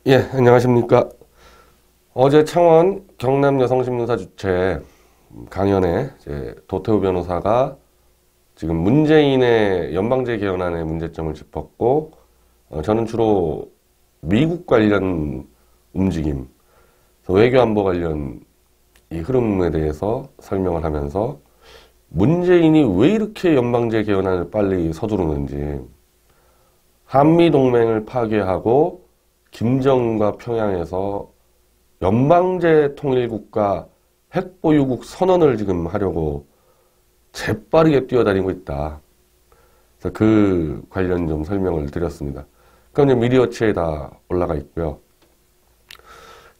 예, 안녕하십니까. 어제 창원 경남여성신문사 주최 강연에 도태우 변호사가 지금 문재인의 연방제 개헌안의 문제점을 짚었고, 저는 주로 미국 관련 움직임, 외교안보 관련 이 흐름에 대해서 설명을 하면서 문재인이 왜 이렇게 연방제 개헌안을 빨리 서두르는지, 한미동맹을 파괴하고 김정은과 평양에서 연방제 통일국가 핵보유국 선언을 지금 하려고 재빠르게 뛰어다니고 있다. 그래서 그 관련 좀 설명을 드렸습니다. 그럼 이제 미디어치에 다 올라가 있고요.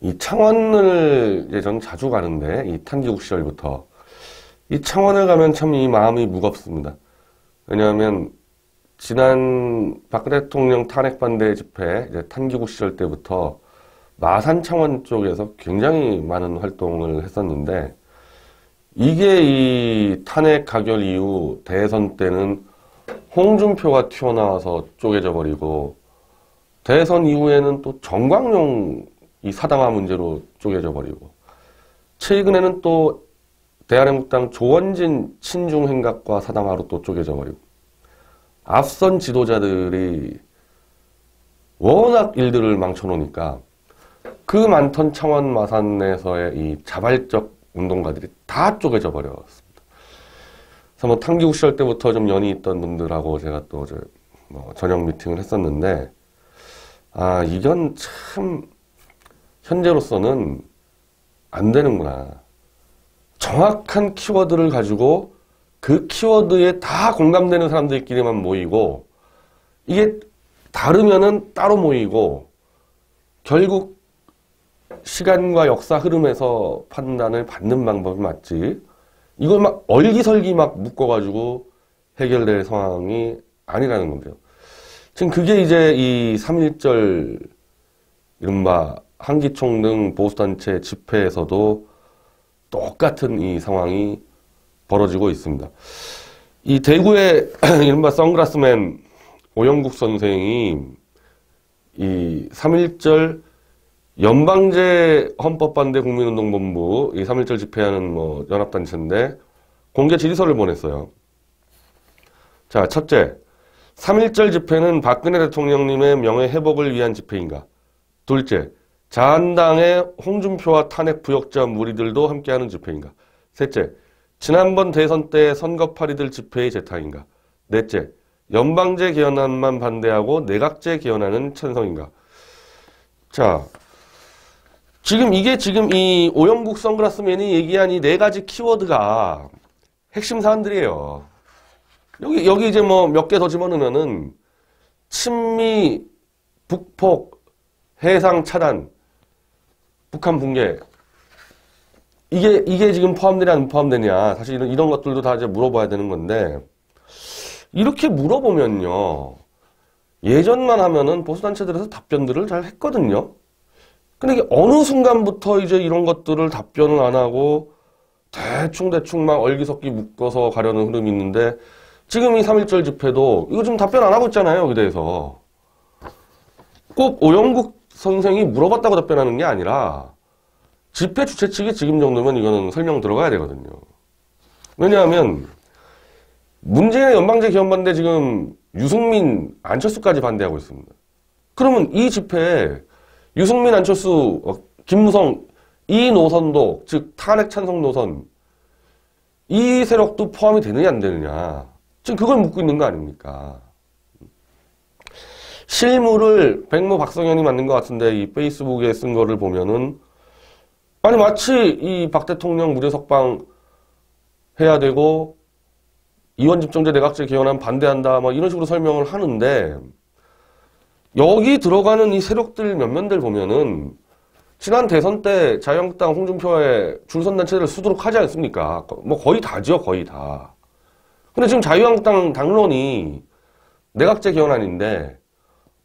이 창원을 이제 전 자주 가는데, 이 탄기국 시절부터 이 창원을 가면 참 이 마음이 무겁습니다. 왜냐하면 지난 박근혜 대통령 탄핵 반대 집회, 이제 탄기국 시절 때부터 마산 창원 쪽에서 굉장히 많은 활동을 했었는데, 이게 이 탄핵 가결 이후 대선 때는 홍준표가 튀어나와서 쪼개져 버리고, 대선 이후에는 또 정광용 이 사당화 문제로 쪼개져 버리고, 최근에는 또 대한민국당 조원진 친중 행각과 사당화로 또 쪼개져 버리고, 앞선 지도자들이 워낙 일들을 망쳐놓으니까 그 많던 창원 마산에서의 이 자발적 운동가들이 다 쪼개져 버렸습니다. 그래서 뭐 탄기국 시절 때부터 좀 연이 있던 분들하고 제가 또 저녁 미팅을 했었는데, 이건 참 현재로서는 안 되는구나. 정확한 키워드를 가지고 그 키워드에 다 공감되는 사람들끼리만 모이고, 이게 다르면은 따로 모이고, 결국 시간과 역사 흐름에서 판단을 받는 방법이 맞지, 이걸 막 얼기설기 막 묶어가지고 해결될 상황이 아니라는 건데요. 지금 그게 이제 이 3.1절 이른바 한기총 등 보수단체 집회에서도 똑같은 이 상황이 벌어지고 있습니다. 이 대구의 이른바 선글라스맨 오영국 선생이 이 3.1절 연방제 헌법반대 국민운동본부 이 3.1절 집회하는 연합단체인데 공개 질의서를 보냈어요. 자, 첫째, 3.1절 집회는 박근혜 대통령님의 명예회복을 위한 집회인가? 둘째, 자한당의 홍준표와 탄핵 부역자 무리들도 함께하는 집회인가? 셋째, 지난번 대선 때 선거파리들 집회의 재탕인가? 넷째, 연방제 개헌안만 반대하고 내각제 개헌안은 찬성인가? 자, 지금 이 오영국 선글라스맨이 얘기한 이 네 가지 키워드가 핵심 사안들이에요. 여기 이제 몇 개 더 집어넣으면은 친미, 북폭, 해상 차단, 북한 붕괴, 이게 지금 포함되냐 안 포함되냐, 사실 이런 것들도 다 이제 물어봐야 되는 건데, 이렇게 물어보면요, 예전만 하면은 보수단체들에서 답변들을 잘 했거든요. 근데 이게 어느 순간부터 이제 이런 것들을 답변을 안 하고 대충 막 얼기석기 묶어서 가려는 흐름이 있는데, 지금 이 3.1절 집회도 이거 지금 답변 안 하고 있잖아요, 여기 대해서. 꼭 오영국 선생이 물어봤다고 답변하는 게 아니라 집회 주최 측이 지금 정도면 이거는 설명 들어가야 되거든요. 왜냐하면 문재인의 연방제 개헌 반대 지금 유승민, 안철수까지 반대하고 있습니다. 그러면 이 집회에 유승민, 안철수, 김무성 이 노선도, 즉 탄핵 찬성 노선, 이 세력도 포함이 되느냐 안 되느냐, 지금 그걸 묻고 있는 거 아닙니까? 실물을 백모 박성현이 만든 것 같은데 이 페이스북에 쓴 거를 보면은, 아니 마치 이 박 대통령 무죄 석방 해야 되고 이원 집정제 내각제 개헌안 반대한다 이런 식으로 설명을 하는데, 여기 들어가는 이 세력들 몇몇들 보면은 지난 대선 때 자유한국당 홍준표의 줄선 단체를 수두룩 하지 않습니까? 거의 다죠, 거의 다. 근데 지금 자유한국당 당론이 내각제 개헌안인데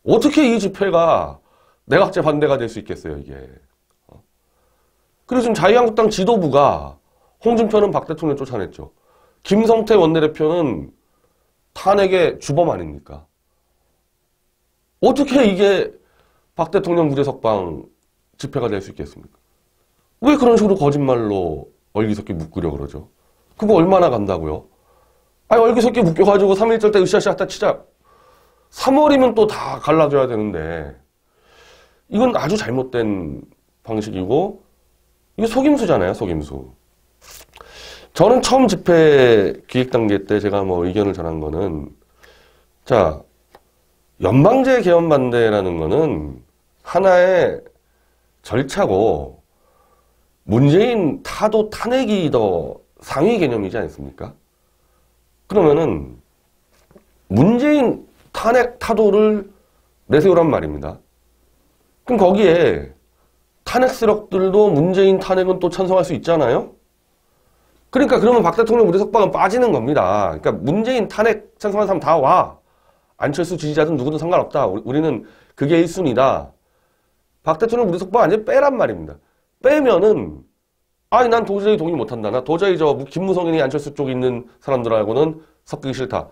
어떻게 이 집회가 내각제 반대가 될 수 있겠어요, 이게. 그리고 지금 자유한국당 지도부가 홍준표는 박 대통령 쫓아냈죠. 김성태 원내대표는 탄핵의 주범 아닙니까? 어떻게 이게 박 대통령 무죄석방 집회가 될 수 있겠습니까? 왜 그런 식으로 거짓말로 얼기석기 묶으려 그러죠? 그거 얼마나 간다고요? 아니, 얼기석기 묶여가지고 3.1절 때 으쌰으쌰 하다 치자. 3월이면 또 다 갈라져야 되는데, 이건 아주 잘못된 방식이고, 이게 속임수잖아요, 속임수. 저는 처음 집회 기획 단계 때 제가 뭐 의견을 전한 거는, 자, 연방제 개헌 반대라는 거는 하나의 절차고, 문재인 타도 탄핵이 더 상위 개념이지 않습니까? 그러면은, 문재인 탄핵 타도를 내세우란 말입니다. 그럼 거기에 탄핵 세력들도 문재인 탄핵은 또 찬성할 수 있잖아요? 그러니까 그러면 박 대통령 무죄석방은 빠지는 겁니다. 그러니까 문재인 탄핵 찬성하는 사람 다 와. 안철수 지지자든 누구든 상관없다. 우리는 그게 1순위다. 박 대통령 무죄석방 완전히 빼란 말입니다. 빼면은 아니 난 도저히 동의 못한다. 나 도저히 저 김무성이니 안철수 쪽에 있는 사람들하고는 섞이기 싫다.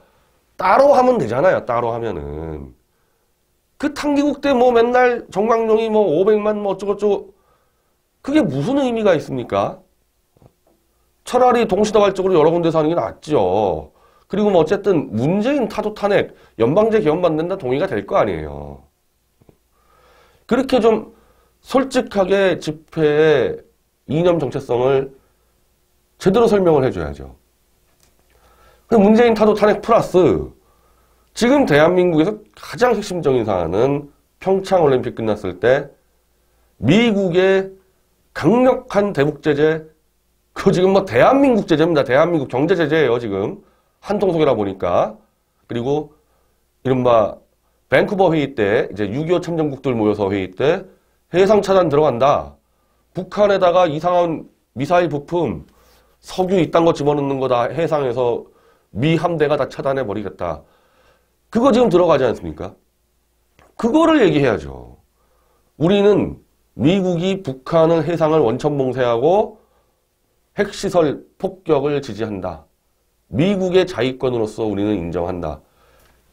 따로 하면 되잖아요. 따로 하면은. 그 탕기국 때 뭐 맨날 정광용이 뭐 500만 뭐 어쩌고저쩌고 그게 무슨 의미가 있습니까? 차라리 동시다발적으로 여러 군데서 하는 게 낫죠. 그리고 뭐 어쨌든 문재인 타도 탄핵, 연방제 개헌 받는다 동의가 될 거 아니에요. 그렇게 좀 솔직하게 집회의 이념 정체성을 제대로 설명을 해줘야죠. 문재인 타도 탄핵 플러스 지금 대한민국에서 가장 핵심적인 사안은 평창올림픽 끝났을 때 미국의 강력한 대북 제재, 그거 지금 뭐 대한민국 제재입니다. 대한민국 경제 제재예요, 지금. 한통속이라 보니까. 그리고 이른바 밴쿠버 회의 때 이제 6.25 참전국들 모여서 회의 때 해상 차단 들어간다. 북한에다가 이상한 미사일 부품, 석유 이딴 거 집어넣는 거다. 해상에서 미 함대가 다 차단해 버리겠다. 그거 지금 들어가지 않습니까? 그거를 얘기해야죠. 우리는 미국이 북한의 해상을 원천 봉쇄하고 핵시설 폭격을 지지한다. 미국의 자위권으로서 우리는 인정한다.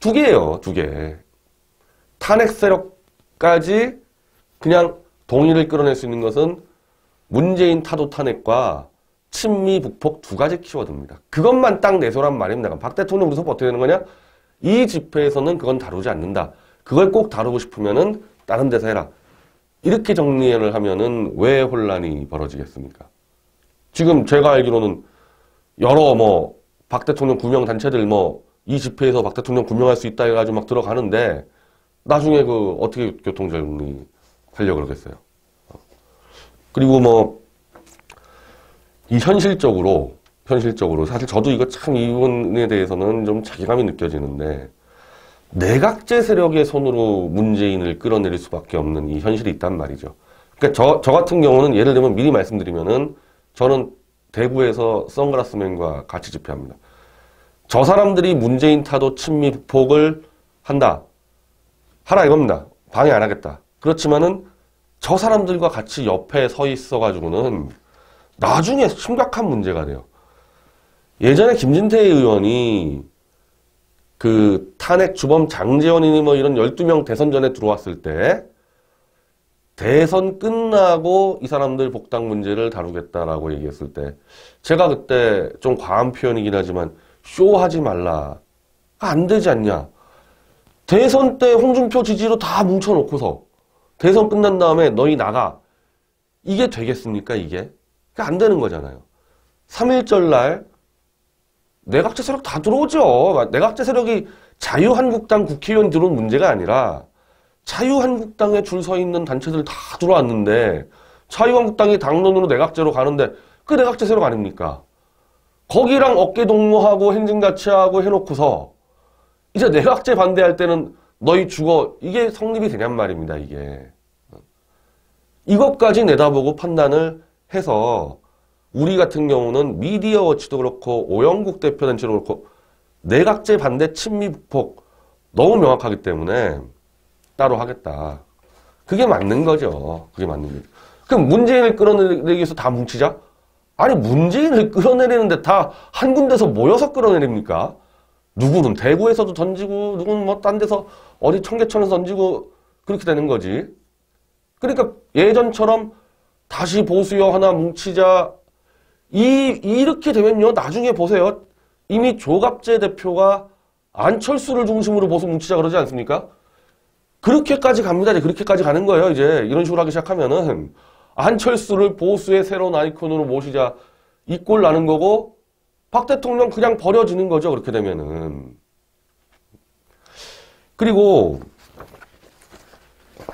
두 개예요, 두 개. 탄핵 세력까지 그냥 동의를 끌어낼 수 있는 것은 문재인 타도 탄핵과 친미 북폭 두 가지 키워드입니다. 그것만 딱 내세우란 말입니다. 박 대통령 무슨 어떻게 되는 거냐? 이 집회에서는 그건 다루지 않는다. 그걸 꼭 다루고 싶으면은 다른 데서 해라. 이렇게 정리를 하면은 왜 혼란이 벌어지겠습니까? 지금 제가 알기로는 여러 뭐 박 대통령 구명 단체들 뭐 이 집회에서 박 대통령 구명할 수 있다 해가지고 막 들어가는데 나중에 그 어떻게 교통정리 하려고 그러겠어요. 그리고 뭐 이 현실적으로 사실 저도 이거 참 이 부분에 대해서는 좀 자괴감이 느껴지는데 내각제 세력의 손으로 문재인을 끌어내릴 수밖에 없는 이 현실이 있단 말이죠. 그러니까 저 같은 경우는 예를 들면 미리 말씀드리면은 저는 대구에서 선글라스맨과 같이 집회합니다. 저 사람들이 문재인 타도 친미 북폭을 한다. 하라 이겁니다. 방해 안 하겠다. 그렇지만은 저 사람들과 같이 옆에 서 있어가지고는 나중에 심각한 문제가 돼요. 예전에 김진태 의원이 그 탄핵 주범 장제원이니 뭐 이런 12명 대선 전에 들어왔을 때 대선 끝나고 이 사람들 복당 문제를 다루겠다라고 얘기했을 때 제가 그때 좀 과한 표현이긴 하지만 쇼하지 말라. 안 되지 않냐. 대선 때 홍준표 지지로 다 뭉쳐놓고서 대선 끝난 다음에 너희 나가. 이게 되겠습니까 이게? 그게 안 되는 거잖아요. 3.1절 날 내각제 세력 다 들어오죠. 내각제 세력이 자유한국당 국회의원 들어온 문제가 아니라 자유한국당에 줄 서 있는 단체들 다 들어왔는데 자유한국당이 당론으로 내각제로 가는데 그 내각제 세력 아닙니까? 거기랑 어깨 동무하고 행진같이 해놓고서 이제 내각제 반대할 때는 너희 죽어. 이게 성립이 되냔 말입니다. 이게. 이것까지 내다보고 판단을 해서 우리 같은 경우는 미디어워치도 그렇고 오영국 대표단체도 그렇고 내각제 반대 친미 북폭 너무 명확하기 때문에 따로 하겠다. 그게 맞는 거죠. 그게 맞는 거죠. 그럼 문재인을 끌어내기 위해서 다 뭉치자? 아니 문재인을 끌어내리는데 다 한 군데서 모여서 끌어내립니까? 누구는 대구에서도 던지고 누구는 뭐 딴 데서 어디 청계천에서 던지고 그렇게 되는 거지. 그러니까 예전처럼 다시 보수여 하나 뭉치자 이렇게 되면요. 나중에 보세요. 이미 조갑재 대표가 안철수를 중심으로 보수 뭉치자 그러지 않습니까? 그렇게까지 갑니다. 이제 그렇게까지 가는 거예요. 이제 이런 식으로 하기 시작하면은 안철수를 보수의 새로운 아이콘으로 모시자 이 꼴 나는 거고 박 대통령 그냥 버려지는 거죠. 그렇게 되면은. 그리고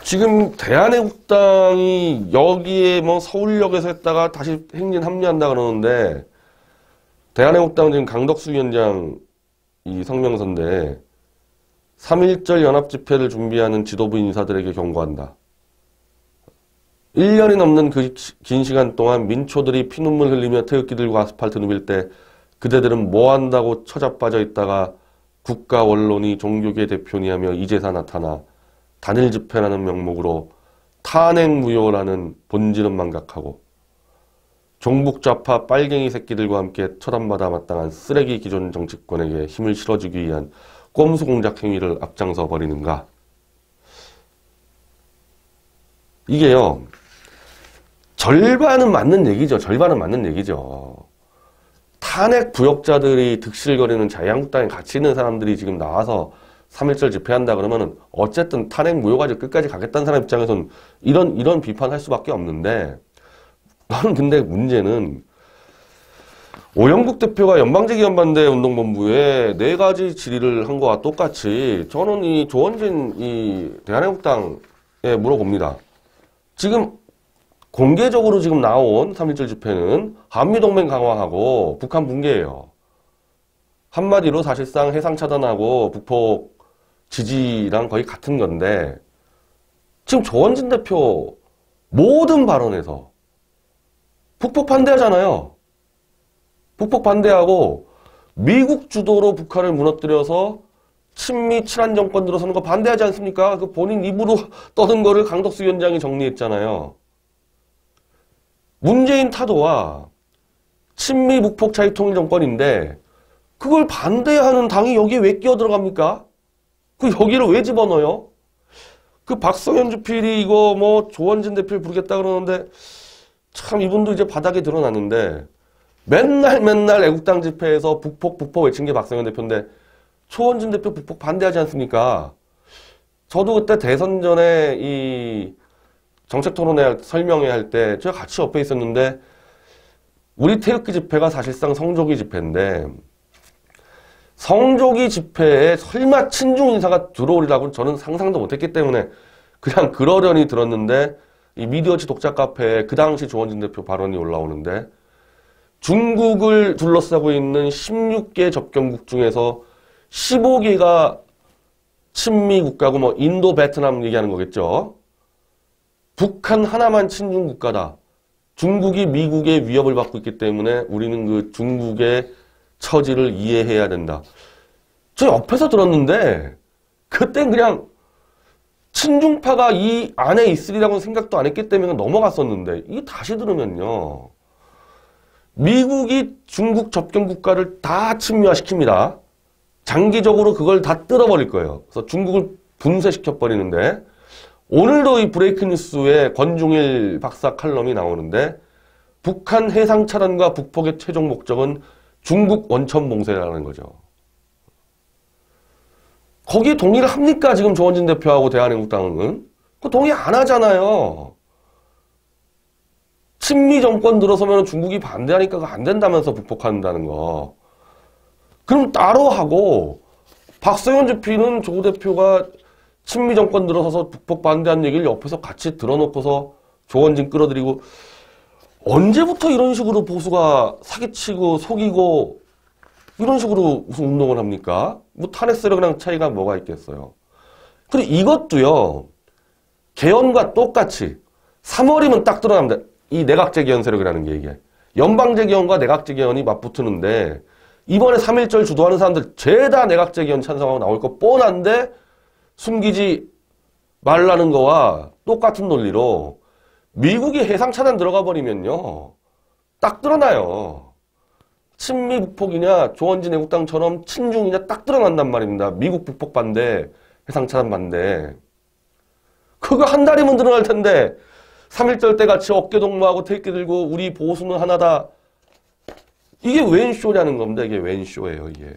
지금 대한애국당이 여기에 뭐 서울역에서 했다가 다시 행진 합류한다 그러는데 대한애국당 지금 강덕수 위원장 이 성명서인데 3.1절 연합집회를 준비하는 지도부 인사들에게 경고한다. 1년이 넘는 그 긴 시간 동안 민초들이 피눈물 흘리며 태극기 들고 아스팔트 누빌 때 그대들은 뭐 한다고 처자빠져 있다가 국가 원론이 종교계 대표니 하며 이제사 나타나 단일 집회라는 명목으로 탄핵무효라는 본질은 망각하고 종북 좌파 빨갱이 새끼들과 함께 처단받아 마땅한 쓰레기 기존 정치권에게 힘을 실어주기 위한 꼼수 공작 행위를 앞장서 버리는가. 이게요. 절반은 맞는 얘기죠. 절반은 맞는 얘기죠. 탄핵 부역자들이 득실거리는 자유한국당에 같이 있는 사람들이 지금 나와서 3.1절 집회한다 그러면은 어쨌든 탄핵 무효까지 끝까지 가겠다는 사람 입장에서는 이런 비판할 수밖에 없는데 나는 근데 문제는 오영국 대표가 연방제기원반대 운동본부에 4가지 질의를 한 거와 똑같이 저는 이 조원진 이 대한애국당에 물어봅니다. 지금 공개적으로 지금 나온 3.1절 집회는 한미동맹 강화하고 북한 붕괴예요. 한마디로 사실상 해상 차단하고 북폭 지지랑 거의 같은 건데 지금 조원진 대표 모든 발언에서 북폭 반대하잖아요. 북폭 반대하고 미국 주도로 북한을 무너뜨려서 친미 친한 정권 들어서는 거 반대하지 않습니까? 그 본인 입으로 떠든 거를 강덕수 위원장이 정리했잖아요. 문재인 타도와 친미 북폭 자유통일 정권인데 그걸 반대하는 당이 여기에 왜 끼어들어갑니까? 그 여기를 왜 집어넣어요? 그 박성현 주필이 이거 뭐 조원진 대표를 부르겠다 그러는데 참 이분도 이제 바닥에 드러났는데 맨날 애국당 집회에서 북폭 외친 게 박성현 대표인데 조원진 대표 북폭 반대하지 않습니까? 저도 그때 대선 전에 이 정책토론회 설명회 할 때 제가 같이 옆에 있었는데 우리 태극기 집회가 사실상 성조기 집회인데 성조기 집회에 설마 친중 인사가 들어오리라고 저는 상상도 못했기 때문에 그냥 그러려니 들었는데 이 미디어지 독자 카페에 그 당시 조원진 대표 발언이 올라오는데 중국을 둘러싸고 있는 16개 접경국 중에서 15개가 친미 국가고 뭐 인도, 베트남 얘기하는 거겠죠. 북한 하나만 친중 국가다. 중국이 미국의 위협을 받고 있기 때문에 우리는 그 중국의 처지를 이해해야 된다. 저 옆에서 들었는데 그땐 그냥 친중파가 이 안에 있으리라고는 생각도 안 했기 때문에 넘어갔었는데 이게 다시 들으면요. 미국이 중국 접경 국가를 다 침미화시킵니다. 장기적으로 그걸 다 뜯어버릴 거예요. 그래서 중국을 분쇄시켜버리는데 오늘도 이 브레이크 뉴스에 권중일 박사 칼럼이 나오는데 북한 해상 차단과 북폭의 최종 목적은 중국 원천 봉쇄라는 거죠. 거기에 동의를 합니까? 지금 조원진 대표하고 대한애국당은? 그 동의 안 하잖아요. 친미 정권 들어서면 중국이 반대하니까 그거 안 된다면서 북폭한다는 거. 그럼 따로 하고 박성현 주필은 조 대표가 친미 정권 들어서서 북폭 반대한 얘기를 옆에서 같이 들어놓고서 조원진 끌어들이고 언제부터 이런 식으로 보수가 사기치고 속이고 이런 식으로 무슨 운동을 합니까? 뭐 탄핵 세력이랑 차이가 뭐가 있겠어요. 그리고 이것도요. 개헌과 똑같이 3월이면 딱 드러납니다. 이 내각제 개헌 세력이라는 게 이게. 연방제 개헌과 내각제 개헌이 맞붙는데 이번에 3.1절 주도하는 사람들 죄다 내각제 개헌 찬성하고 나올 거 뻔한데 숨기지 말라는 거와 똑같은 논리로 미국이 해상 차단 들어가 버리면요. 딱 드러나요. 친미 북폭이냐 조원진 애국당처럼 친중이냐 딱 드러난단 말입니다. 미국 북폭 반대, 해상 차단 반대. 그거 한 달이면 늘어날 텐데 3.1절 때 같이 어깨동무하고 태극기 들고 우리 보수는 하나다. 이게 웬 쇼냐는 겁니다. 이게 웬 쇼예요, 이게.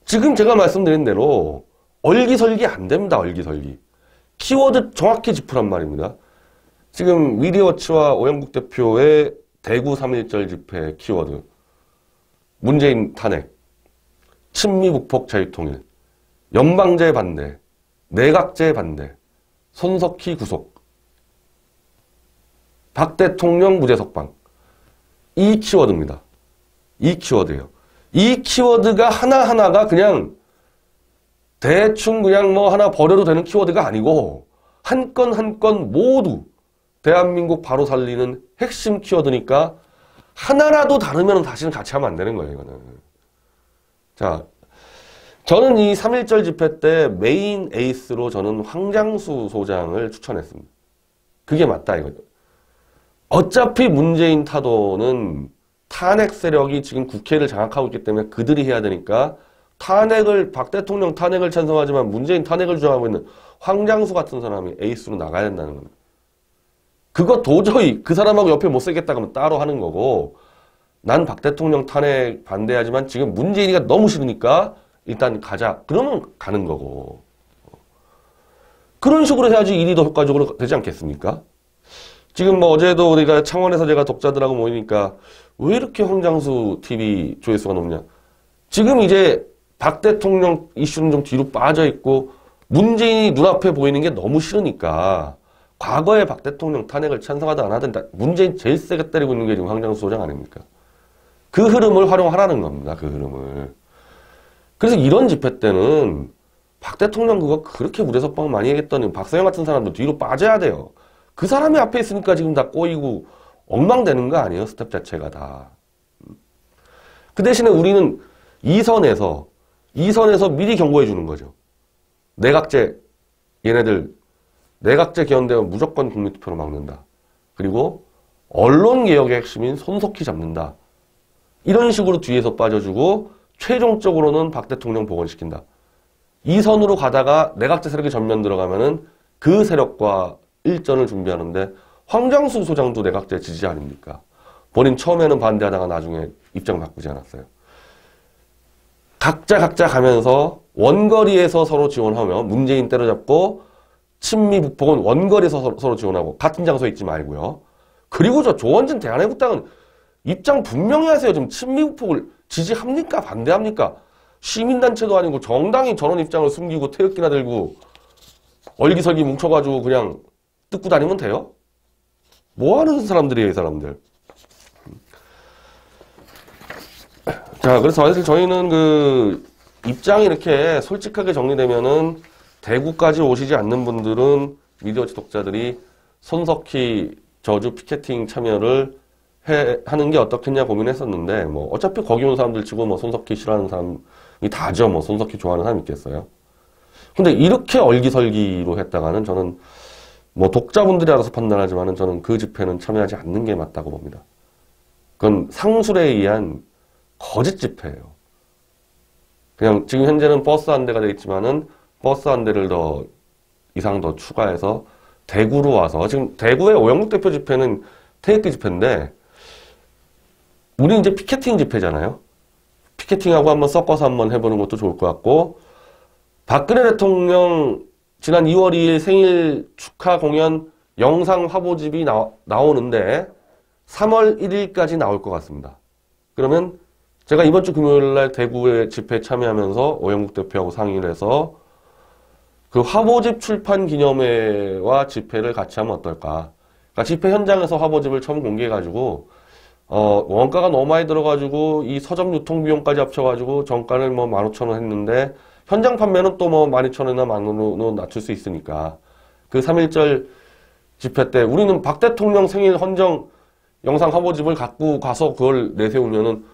지금 제가 말씀드린 대로 얼기설기 안 됩니다. 얼기설기. 키워드 정확히 짚으란 말입니다. 지금 위리워치와 오영국 대표의 대구 3.1절 집회 키워드. 문재인 탄핵, 친미 북폭 자유통일, 연방제 반대, 내각제 반대, 손석희 구속, 박 대통령 무죄 석방. 이 키워드입니다. 이 키워드예요. 이 키워드가 하나하나가 그냥 대충 그냥 뭐 하나 버려도 되는 키워드가 아니고 한 건 한 건 모두 대한민국 바로 살리는 핵심 키워드니까 하나라도 다르면 다시는 같이 하면 안 되는 거예요, 이거는. 자, 저는 이 3.1절 집회 때 메인 에이스로 저는 황장수 소장을 추천했습니다. 그게 맞다, 이거죠. 어차피 문재인 타도는 탄핵 세력이 지금 국회를 장악하고 있기 때문에 그들이 해야 되니까 탄핵을, 박 대통령 탄핵을 찬성하지만 문재인 탄핵을 주장하고 있는 황장수 같은 사람이 에이스로 나가야 된다는 겁니다. 그거 도저히 그 사람하고 옆에 못 쓰겠다 그러면 따로 하는 거고, 난 박 대통령 탄핵 반대하지만 지금 문재인이가 너무 싫으니까 일단 가자. 그러면 가는 거고. 그런 식으로 해야지 일이 더 효과적으로 되지 않겠습니까? 지금 뭐 어제도 우리가 창원에서 제가 독자들하고 모이니까 왜 이렇게 황장수 TV 조회수가 높냐. 지금 이제 박 대통령 이슈는 좀 뒤로 빠져 있고 문재인이 눈앞에 보이는 게 너무 싫으니까 과거에 박 대통령 탄핵을 찬성하든 안 하든 문재인 제일 세게 때리고 있는 게 지금 황장수 소장 아닙니까? 그 흐름을 활용하라는 겁니다. 그 흐름을. 그래서 이런 집회 때는 박 대통령 그거 그렇게 무대석방 많이 하겠더니 박서영 같은 사람도 뒤로 빠져야 돼요. 그 사람이 앞에 있으니까 지금 다 꼬이고 엉망되는 거 아니에요? 스텝 자체가 다. 그 대신에 우리는 이선에서 미리 경고해 주는 거죠. 내각제, 얘네들 내각제 기원되면 무조건 국민투표로 막는다. 그리고 언론개혁의 핵심인 손석희 잡는다. 이런 식으로 뒤에서 빠져주고 최종적으로는 박 대통령 복원시킨다. 이 선으로 가다가 내각제 세력이 전면 들어가면은 그 세력과 일전을 준비하는데 황장수 소장도 내각제 지지 아닙니까? 본인 처음에는 반대하다가 나중에 입장 바꾸지 않았어요. 각자 가면서 원거리에서 서로 지원하며 문재인 때려잡고 친미 북폭은 원거리에서 서로 지원하고 같은 장소에 있지 말고요. 그리고 저 조원진 대한애국당은 입장 분명히 하세요. 지금 친미 북폭을 지지합니까? 반대합니까? 시민단체도 아니고 정당이 저런 입장을 숨기고 태극기나 들고 얼기설기 뭉쳐가지고 그냥 뜯고 다니면 돼요? 뭐 하는 사람들이에요, 이 사람들. 자, 그래서 사실 저희는 그 입장이 이렇게 솔직하게 정리되면은 대구까지 오시지 않는 분들은 미디어치 독자들이 손석희 저주 피켓팅 참여를 하는 게 어떻겠냐 고민했었는데, 뭐, 어차피 거기 온 사람들 치고 뭐 손석희 싫어하는 사람이 다죠. 뭐 손석희 좋아하는 사람 있겠어요. 근데 이렇게 얼기설기로 했다가는 저는 뭐 독자분들이 알아서 판단하지만은 저는 그 집회는 참여하지 않는 게 맞다고 봅니다. 그건 상술에 의한 거짓 집회예요. 그냥 지금 현재는 버스 한 대가 되어 있지만은 버스 한 대를 더 이상 더 추가해서 대구로 와서, 지금 대구의 오영국 대표 집회는 태극기 집회인데 우리는 이제 피켓팅 집회잖아요. 피켓팅하고 한번 섞어서 한번 해보는 것도 좋을 것 같고, 박근혜 대통령 지난 2월 2일 생일 축하 공연 영상 화보집이 나오는데 3월 1일까지 나올 것 같습니다. 그러면 제가 이번 주 금요일 날 대구에 집회에 참여하면서 오영국 대표하고 상의를 해서 그 화보집 출판 기념회와 집회를 같이 하면 어떨까. 그러니까 집회 현장에서 화보집을 처음 공개해가지고 원가가 너무 많이 들어가지고 이 서점 유통 비용까지 합쳐가지고 정가를 뭐 15,000원 했는데 현장 판매는 또 뭐 12,000원이나 10,000원으로 낮출 수 있으니까 그 3.1절 집회 때 우리는 박 대통령 생일 헌정 영상 화보집을 갖고 가서 그걸 내세우면은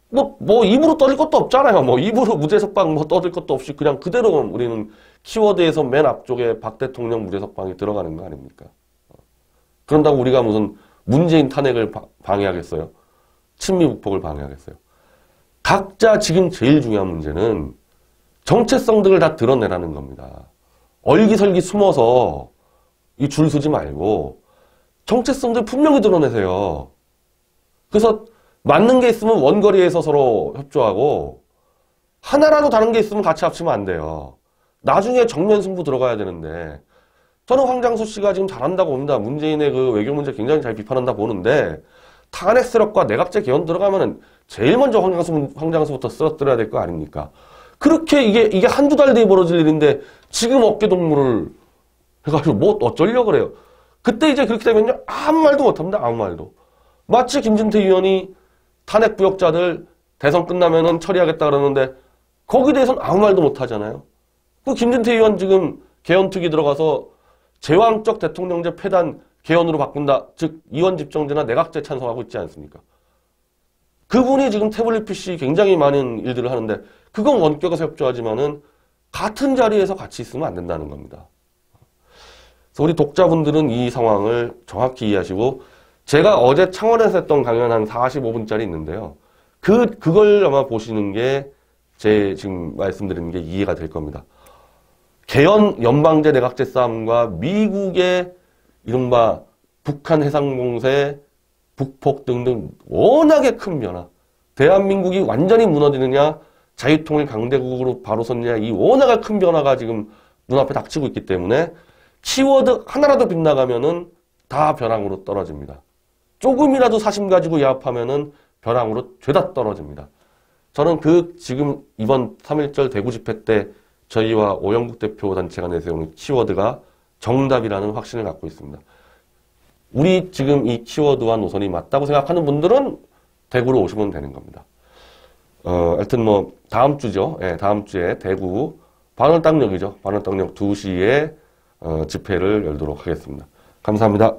뭐 입으로 떠들 것도 없잖아요. 뭐 입으로 무죄석방 뭐 떠들 것도 없이 그냥 그대로 우리는 키워드에서 맨 앞쪽에 박 대통령 무죄석방이 들어가는 거 아닙니까? 그런다고 우리가 무슨 문재인 탄핵을 방해하겠어요? 친미 북폭을 방해하겠어요? 각자 지금 제일 중요한 문제는 정체성 등을 다 드러내라는 겁니다. 얼기설기 숨어서 이 줄 서지 말고 정체성들 분명히 드러내세요. 그래서 맞는 게 있으면 원거리에서 서로 협조하고 하나라도 다른 게 있으면 같이 합치면 안 돼요. 나중에 정면 승부 들어가야 되는데 저는 황장수 씨가 지금 잘한다고 봅니다. 문재인의 그 외교 문제 굉장히 잘 비판한다 보는데 탄핵 세력과 내각제 개헌 들어가면은 제일 먼저 황장수부터 쓰러뜨려야 될 거 아닙니까? 그렇게 이게 한두 달 뒤에 벌어질 일인데 지금 어깨동무를 해가지고 뭐 어쩌려고 그래요. 그때 이제 그렇게 되면요. 아무 말도 못합니다. 아무 말도. 마치 김진태 의원이 탄핵 부역자들 대선 끝나면은 처리하겠다 그러는데 거기에 대해서는 아무 말도 못하잖아요. 그 김진태 의원 지금 개헌특위 들어가서 제왕적 대통령제 폐단 개헌으로 바꾼다. 즉 이원 집정제나 내각제 찬성하고 있지 않습니까? 그분이 지금 태블릿 PC 굉장히 많은 일들을 하는데 그건 원격에서 협조하지만은 같은 자리에서 같이 있으면 안 된다는 겁니다. 그래서 우리 독자분들은 이 상황을 정확히 이해하시고 제가 어제 창원에서 했던 강연 한 45분짜리 있는데요. 그걸 아마 보시는 게 제 지금 말씀드리는 게 이해가 될 겁니다. 개헌 연방제 내각제 싸움과 미국의 이른바 북한 해상공세, 북폭 등등 워낙에 큰 변화. 대한민국이 완전히 무너지느냐, 자유통일 강대국으로 바로 섰느냐, 이 워낙에 큰 변화가 지금 눈앞에 닥치고 있기 때문에 키워드 하나라도 빗나가면은 다 벼랑으로 떨어집니다. 조금이라도 사심 가지고 야합하면은 벼랑으로 죄다 떨어집니다. 저는 지금 이번 3.1절 대구 집회 때 저희와 오영국 대표 단체가 내세우는 키워드가 정답이라는 확신을 갖고 있습니다. 우리 지금 이 키워드와 노선이 맞다고 생각하는 분들은 대구로 오시면 되는 겁니다. 하여튼 뭐 다음 주죠. 예, 다음 주에 대구 반월당역이죠. 반월당역 2시에 집회를 열도록 하겠습니다. 감사합니다.